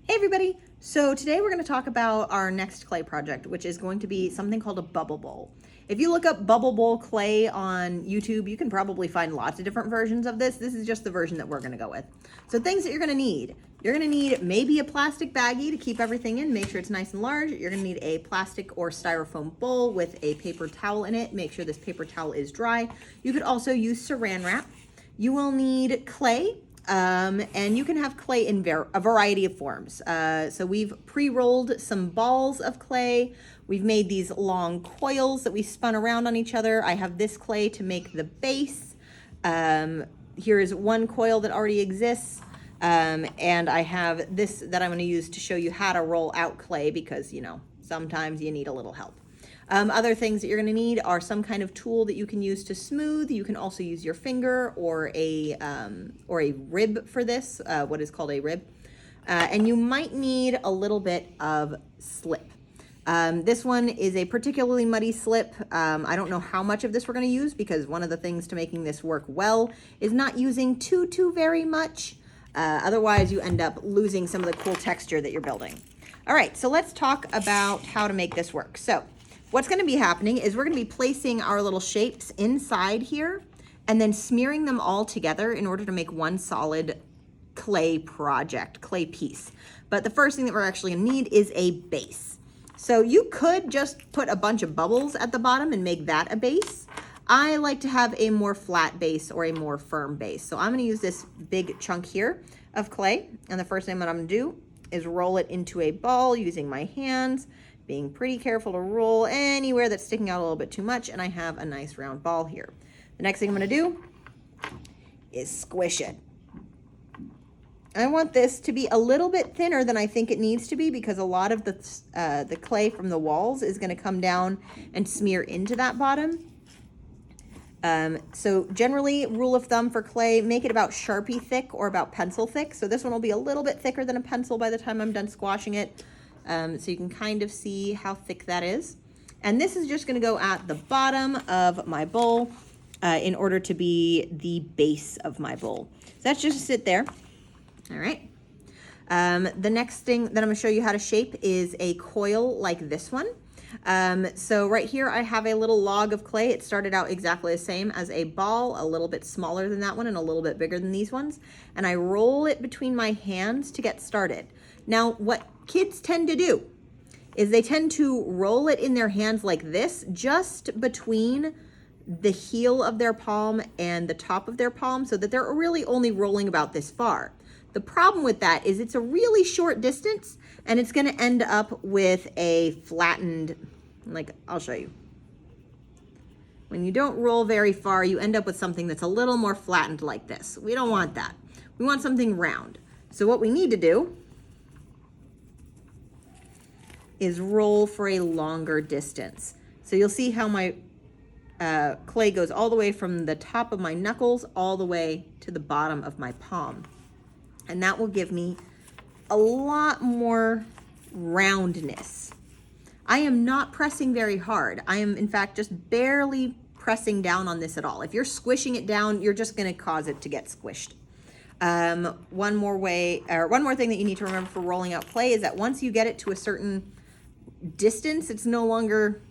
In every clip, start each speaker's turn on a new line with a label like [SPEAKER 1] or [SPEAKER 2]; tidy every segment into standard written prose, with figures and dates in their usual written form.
[SPEAKER 1] Hey everybody! So today we're going to talk about our next clay project, which is going to be something called a bubble bowl. If you look up bubble bowl clay on YouTube, you can probably find lots of different versions of this. This is just the version that we're going to go with. So things that you're going to need. You're going to need maybe a plastic baggie to keep everything in, make sure it's nice and large. You're going to need a plastic or styrofoam bowl with a paper towel in it. Make sure this paper towel is dry. You could also use saran wrap. You will need clay. And you can have clay in a variety of forms. So we've pre-rolled some balls of clay. We've made these long coils that we spun around on each other. I have this clay to make the base. Here is one coil that already exists. And I have this that I'm going to use to show you how to roll out clay because, you know, sometimes you need a little help. Other things that you're going to need are some kind of tool that you can use to smooth. You can also use your finger or a rib for this, what is called a rib. And you might need a little bit of slip. This one is a particularly muddy slip. I don't know how much of this we're going to use because one of the things to making this work well is not using too very much. Otherwise, you end up losing some of the cool texture that you're building. All right, so let's talk about how to make this work. So what's going to be happening is we're going to be placing our little shapes inside here and then smearing them all together in order to make one solid clay project, clay piece. But the first thing that we're actually going to need is a base. So you could just put a bunch of bubbles at the bottom and make that a base. I like to have a more flat base or a more firm base. So I'm going to use this big chunk here of clay. And the first thing that I'm going to do is roll it into a ball using my hands, being pretty careful to roll anywhere that's sticking out a little bit too much, and I have a nice round ball here. The next thing I'm going to do is squish it. I want this to be a little bit thinner than I think it needs to be because a lot of the clay from the walls is going to come down and smear into that bottom. So generally, rule of thumb for clay, make it about Sharpie thick or about pencil thick. So this one will be a little bit thicker than a pencil by the time I'm done squashing it. So you can kind of see how thick that is. And this is just going to go at the bottom of my bowl in order to be the base of my bowl. So that's just sit there. All right. The next thing that I'm going to show you how to shape is a coil like this one. So right here I have a little log of clay. It started out exactly the same as a ball, a little bit smaller than that one and a little bit bigger than these ones. And I roll it between my hands to get started. Now, what kids tend to do is they tend to roll it in their hands like this, just between the heel of their palm and the top of their palm, so that they're really only rolling about this far. The problem with that is it's a really short distance and it's going to end up with a flattened, like I'll show you. When you don't roll very far, you end up with something that's a little more flattened like this. We don't want that. We want something round. So what we need to do is roll for a longer distance. So you'll see how my clay goes all the way from the top of my knuckles all the way to the bottom of my palm. And that will give me a lot more roundness. I am not pressing very hard. I am, in fact, just barely pressing down on this at all. If you're squishing it down, you're just going to cause it to get squished. One more thing that you need to remember for rolling out clay is that once you get it to a certain distance, it's no longer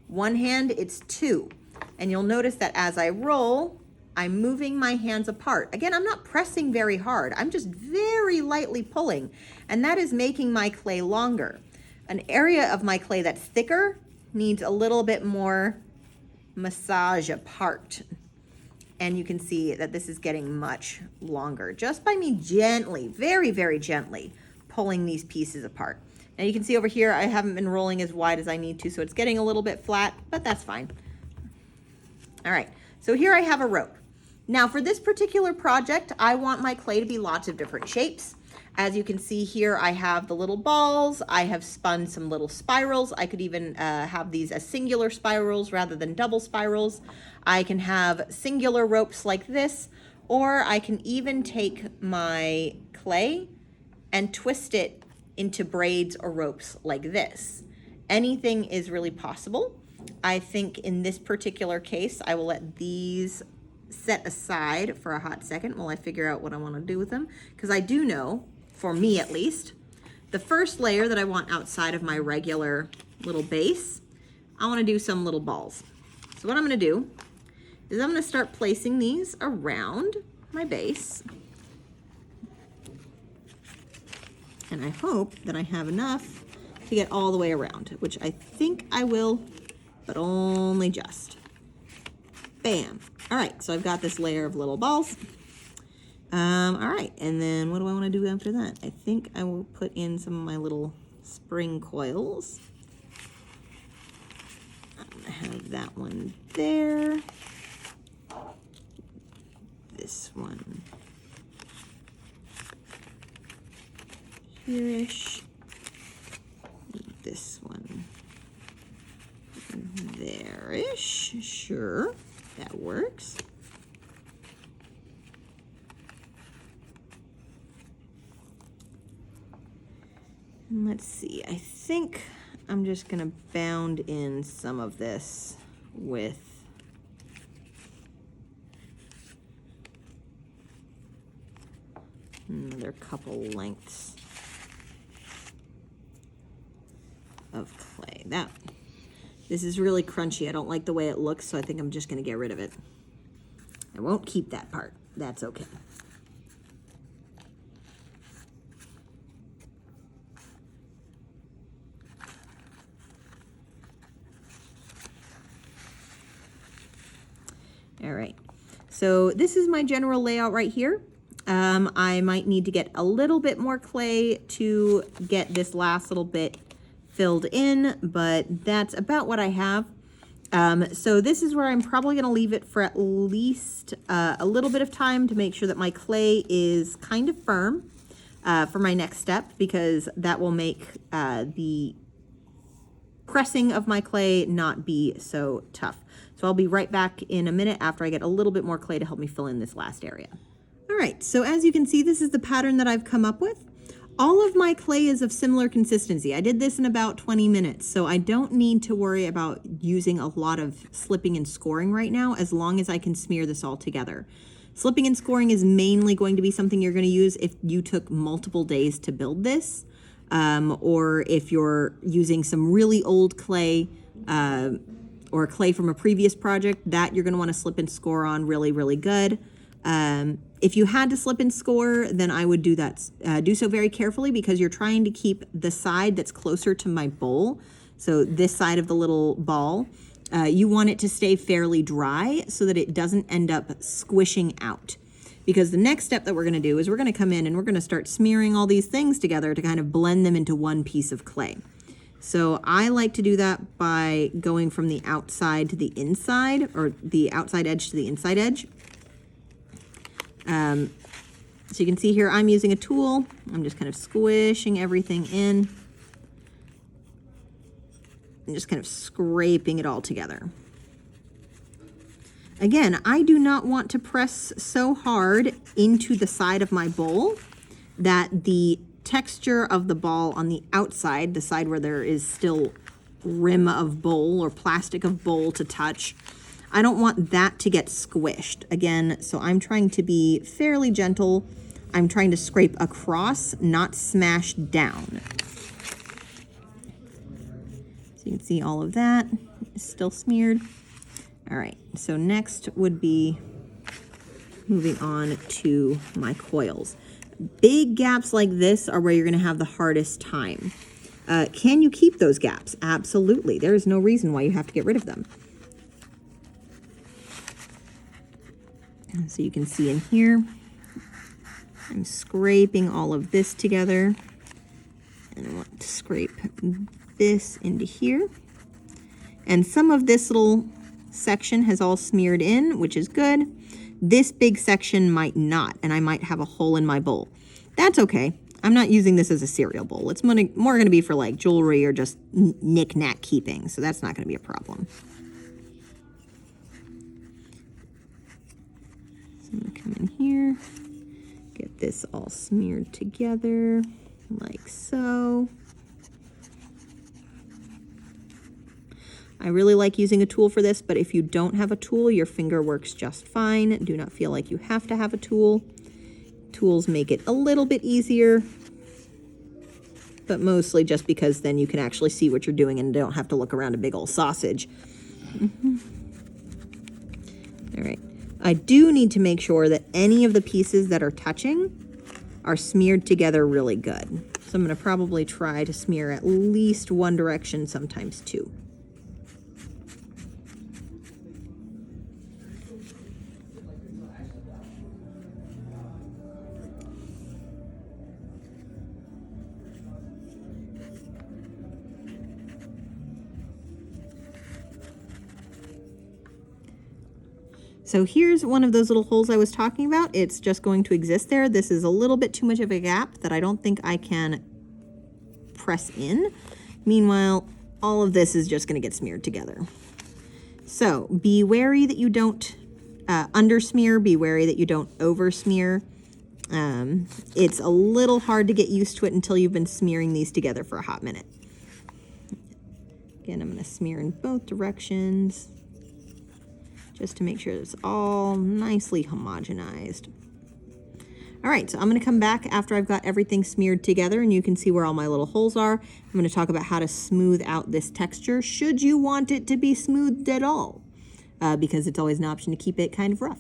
[SPEAKER 1] one hand, it's two. And you'll notice that as I roll, I'm moving my hands apart. Again, I'm not pressing very hard. I'm just very lightly pulling, and that is making my clay longer. An area of my clay that's thicker needs a little bit more massage apart. And you can see that this is getting much longer just by me gently, very gently pulling these pieces apart. Now you can see over here, I haven't been rolling as wide as I need to, so it's getting a little bit flat, but that's fine. All right, so here I have a rope. Now for this particular project, I want my clay to be lots of different shapes. As you can see here, I have the little balls. I have spun some little spirals. I could even have these as singular spirals rather than double spirals. I can have singular ropes like this, or I can even take my clay and twist it into braids or ropes like this. Anything is really possible. I think in this particular case, I will let these set aside for a hot second while I figure out what I want to do with them, because I do know, for me at least, the first layer that I want outside of my regular little base, I want to do some little balls. So what I'm going to do is I'm going to start placing these around my base. And I hope that I have enough to get all the way around, which I think I will, but only just. Bam. All right, so I've got this layer of little balls. All right, and then what do I want to do after that? I think I will put in some of my little spring coils. I'm gonna have that one there. This one here-ish. This one there-ish. Sure, that works. And let's see, I think I'm just gonna bound in some of this with another couple lengths of clay. This is really crunchy. I don't like the way it looks, so I think I'm just gonna get rid of it. I won't keep that part. That's okay. All right, so this is my general layout right here. I might need to get a little bit more clay to get this last little bit filled in, but that's about what I have. So this is where I'm probably gonna leave it for at least a little bit of time to make sure that my clay is kind of firm for my next step, because that will make the pressing of my clay not be so tough. So I'll be right back in a minute after I get a little bit more clay to help me fill in this last area. All right, so as you can see, this is the pattern that I've come up with. All of my clay is of similar consistency. I did this in about 20 minutes, so I don't need to worry about using a lot of slipping and scoring right now, as long as I can smear this all together. Slipping and scoring is mainly going to be something you're going to use if you took multiple days to build this, or if you're using some really old clay, or clay from a previous project, that you're going to want to slip and score on really, really good. If you had to slip and score, then I would do that. Do so very carefully, because you're trying to keep the side that's closer to my bowl, so this side of the little ball, you want it to stay fairly dry so that it doesn't end up squishing out. Because the next step that we're going to do is we're going to come in and we're going to start smearing all these things together to kind of blend them into one piece of clay. So I like to do that by going from the outside to the inside, or the outside edge to the inside edge. So you can see here, I'm using a tool. I'm just kind of squishing everything in and just kind of scraping it all together. Again, I do not want to press so hard into the side of my bowl that the texture of the ball on the outside, the side where there is still rim of bowl or plastic of bowl to touch, I don't want that to get squished. Again, so I'm trying to be fairly gentle. I'm trying to scrape across, not smash down. So you can see all of that is still smeared. All right, so next would be moving on to my coils. Big gaps like this are where you're gonna have the hardest time. Can you keep those gaps? Absolutely. There is no reason why you have to get rid of them. And so you can see in here, I'm scraping all of this together. And I want to scrape this into here. And some of this little section has all smeared in, which is good. This big section might not, and I might have a hole in my bowl. That's okay. I'm not using this as a cereal bowl. It's more going to be for like jewelry or just knick-knack keeping, so that's not going to be a problem. So I'm going to come in here, get this all smeared together like so. I really like using a tool for this, but if you don't have a tool, your finger works just fine. Do not feel like you have to have a tool. Tools make it a little bit easier. but mostly just because then you can actually see what you're doing and don't have to look around a big old sausage. All right. I do need to make sure that any of the pieces that are touching are smeared together really good. So I'm going to probably try to smear at least one direction, sometimes two. So here's one of those little holes I was talking about. It's just going to exist there. This is a little bit too much of a gap that I don't think I can press in. Meanwhile, all of this is just going to get smeared together. So be wary that you don't under smear, be wary that you don't over smear. It's a little hard to get used to it until you've been smearing these together for a hot minute. Again, I'm going to smear in both directions, just to make sure it's all nicely homogenized. All right, so I'm gonna come back after I've got everything smeared together and you can see where all my little holes are. I'm gonna talk about how to smooth out this texture, should you want it to be smoothed at all, because it's always an option to keep it kind of rough.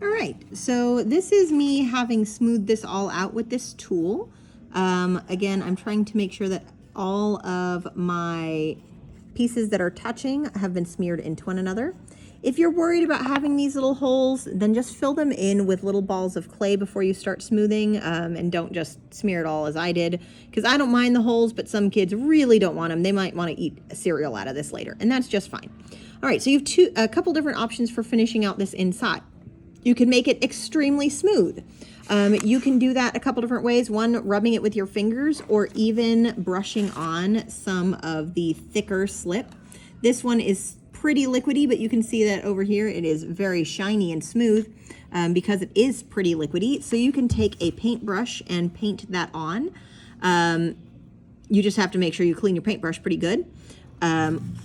[SPEAKER 1] All right, so this is me having smoothed this all out with this tool. Again, I'm trying to make sure that all of my pieces that are touching have been smeared into one another. If you're worried about having these little holes, then just fill them in with little balls of clay before you start smoothing, and don't just smear it all as I did, because I don't mind the holes, but some kids really don't want them. They might want to eat cereal out of this later, and that's just fine. All right, so you have a couple different options for finishing out this inside. You can make it extremely smooth. You can do that a couple different ways. One, rubbing it with your fingers, or even brushing on some of the thicker slip. This one is pretty liquidy, but you can see that over here it is very shiny and smooth because it is pretty liquidy. So you can take a paintbrush and paint that on. You just have to make sure you clean your paintbrush pretty good.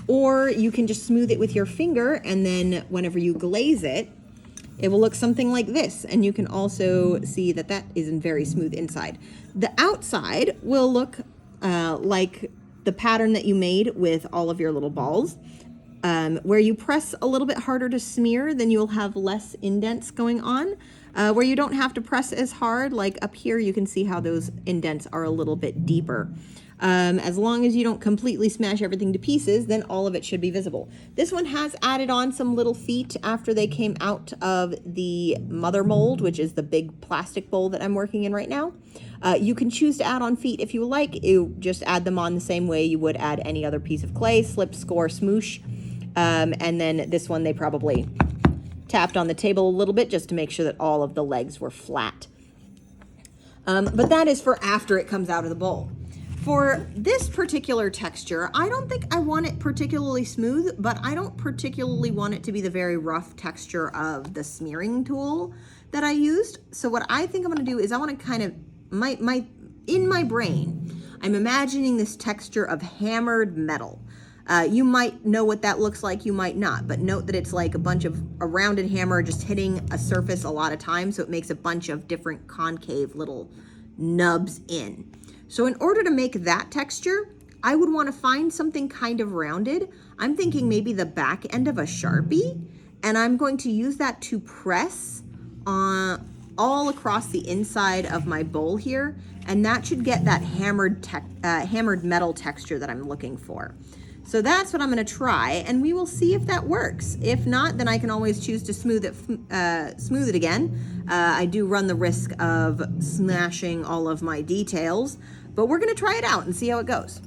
[SPEAKER 1] Or you can just smooth it with your finger, and then whenever you glaze it, it will look something like this. And you can also see that that isn't very smooth inside. The outside will look like the pattern that you made with all of your little balls. Where you press a little bit harder to smear, then you'll have less indents going on. Where you don't have to press as hard, like up here, you can see how those indents are a little bit deeper. As long as you don't completely smash everything to pieces, then all of it should be visible. This one has added on some little feet after they came out of the mother mold, which is the big plastic bowl that I'm working in right now. You can choose to add on feet if you like. You just add them on the same way you would add any other piece of clay: slip, score, smoosh. And then this one, they probably tapped on the table a little bit just to make sure that all of the legs were flat. But that is for after it comes out of the bowl. For this particular texture, I don't think I want it particularly smooth, but I don't particularly want it to be the very rough texture of the smearing tool that I used. So what I think I'm gonna do is I wanna kind of, in my brain, I'm imagining this texture of hammered metal. You might know what that looks like, you might not, but note that it's like a rounded hammer just hitting a surface a lot of times, so it makes a bunch of different concave little nubs in. So in order to make that texture, I would want to find something kind of rounded. I'm thinking maybe the back end of a Sharpie, and I'm going to use that to press all across the inside of my bowl here, and that should get that hammered metal texture that I'm looking for. So that's what I'm going to try, and we will see if that works. If not, then I can always choose to smooth it again. I do run the risk of smashing all of my details, but we're going to try it out and see how it goes.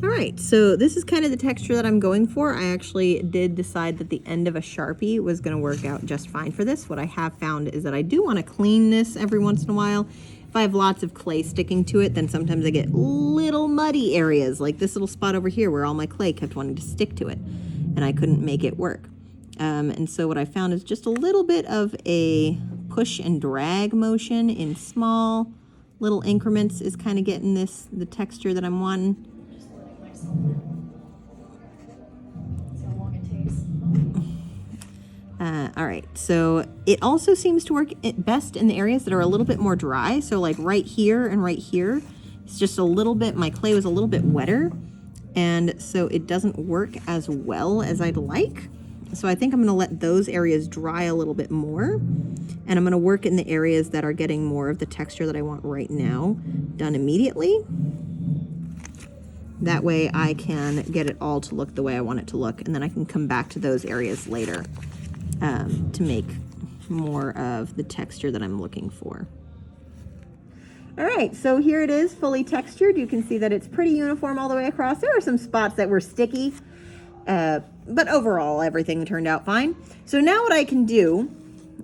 [SPEAKER 1] All right, so this is kind of the texture that I'm going for. I actually did decide that the end of a Sharpie was going to work out just fine for this. What I have found is that I do want to clean this every once in a while. If I have lots of clay sticking to it, then sometimes I get little muddy areas, like this little spot over here where all my clay kept wanting to stick to it, and I couldn't make it work. And so what I found is just a little bit of a push and drag motion in small little increments is kind of getting the texture that I'm wanting.
[SPEAKER 2] Just letting myself see how long it takes.
[SPEAKER 1] All right, so it also seems to work best in the areas that are a little bit more dry. So like right here and right here It's just a little bit, my clay was a little bit wetter, and so it doesn't work as well as I'd like. So I think I'm gonna let those areas dry a little bit more, and I'm gonna work in the areas that are getting more of the texture that I want right now done immediately. That way I can get it all to look the way I want it to look, and then I can come back to those areas later to make more of the texture that I'm looking for. All right, so here it is, fully textured. You can see that it's pretty uniform all the way across. There were some spots that were sticky, but overall everything turned out fine. So now what I can do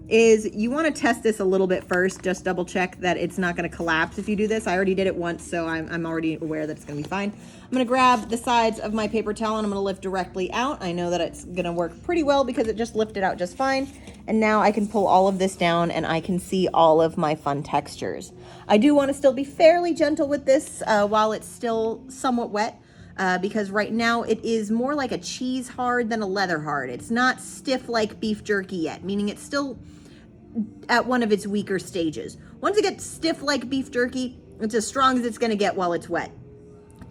[SPEAKER 1] is, you want to test this a little bit first, just double check that it's not going to collapse if you do this. I already did it once, so I'm already aware that it's going to be fine. I'm going to grab the sides of my paper towel and I'm going to lift directly out. I know that it's going to work pretty well because it just lifted out just fine. And now I can pull all of this down and I can see all of my fun textures. I do want to still be fairly gentle with this while it's still somewhat wet. Because right now it is more like a cheese hard than a leather hard. It's not stiff like beef jerky yet, meaning it's still at one of its weaker stages. Once it gets stiff like beef jerky, it's as strong as it's going to get while it's wet.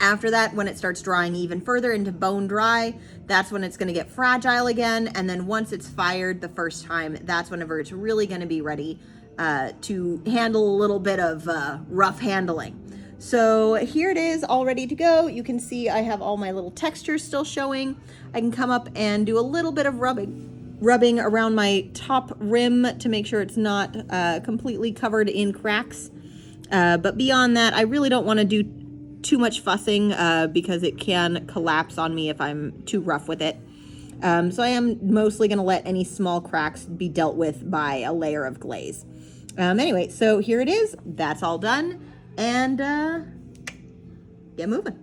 [SPEAKER 1] After that, when it starts drying even further into bone dry, that's when it's going to get fragile again. And then once it's fired the first time, that's whenever it's really going to be ready to handle a little bit of rough handling. So here it is, all ready to go. You can see I have all my little textures still showing. I can come up and do a little bit of rubbing around my top rim to make sure it's not completely covered in cracks. But beyond that, I really don't want to do too much fussing because it can collapse on me if I'm too rough with it. So I am mostly going to let any small cracks be dealt with by a layer of glaze. Anyway, so here it is. That's all done. And get moving.